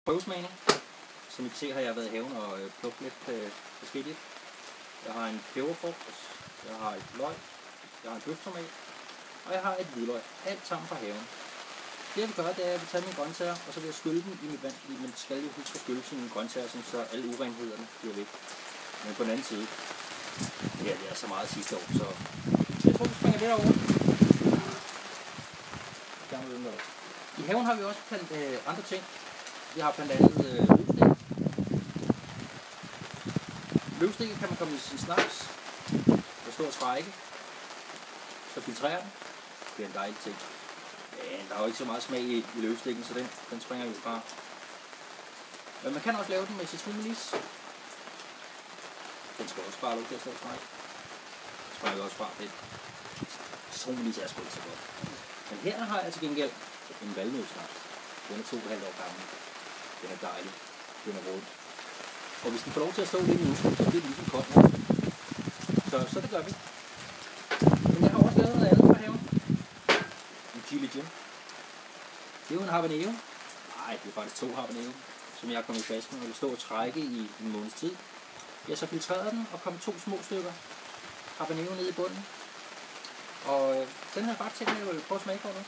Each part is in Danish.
prøvesmagning. Som I kan se, har jeg været i haven og plukket lidt forskelligt. Jeg har en peberfrugt, jeg har et løg, jeg har en bøftomat, og jeg har et hvidløg. Alt sammen fra haven. Det jeg vil gøre, det er, at jeg vil tage mine grøntsager, og så vil jeg skylle dem i mit vand. Man skal jo huske at skylle sine grøntsager, så alle urenhederne bliver væk. Men på den anden side, ja, det er så meget sidste år, så jeg tror, vi springer det over. I haven har vi også plantet andre ting. Vi har blandt andet løvstik. Løvstikken kan man komme i sin snaps. Der står trække. Så filtrerer den. Det er en dejlig ting. Men der er jo ikke så meget smag i løvstikken, så den springer vi fra. Men man kan også lave den med citronmelis. Den skal også bare lov til at stå trække. Den springer vi også fra det. Citronmelis er sgu ikke så godt. Men her har jeg til gengæld en valnødsnaps. Den er 2,5 år gammel. Den er dejlig. Den er rød. Og hvis den får lov til at stå lidt nu, så bliver det ligesom koldt. Så det gør vi. Men jeg har også lavet noget andet fra haven. En chili jam. Det er jo en habanero. Nej, det er faktisk 2 habanero, som jeg har kommet i flasken og vil stå og trække i en måneds tid. Jeg så filtreret den og kommet 2 små stykker habanero ned i bunden. Og den har jeg bare tænkt, at jeg vil prøve at smage på nu.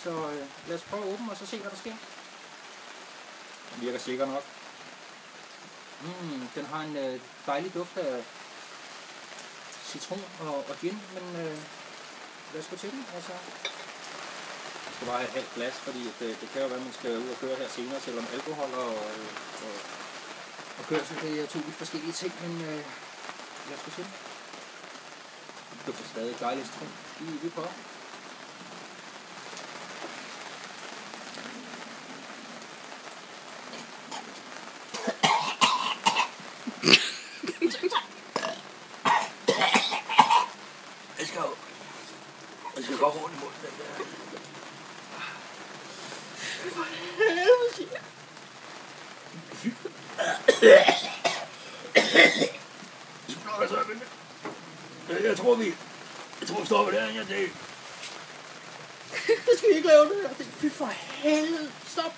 Så lad os prøve at åbne og så se, hvad der sker. Den virker sikker nok. Den har en dejlig duft af citron og gin, men lad os gå til den. Altså, jeg skal bare have et halvt glas, fordi det kan jo være, at man skal ud og køre her senere, selvom alkohol og kørsel, det er 2 vidt forskellige ting, men lad os gå til den. Det dufter stadig dejlig citron. Vi prøver. Jeg skal gå rundt i munden, den der. For helvede, siger jeg. Jeg tror, vi stopper der, jeg det. Det skal vi ikke lave det her. Fy for helvede. Stop.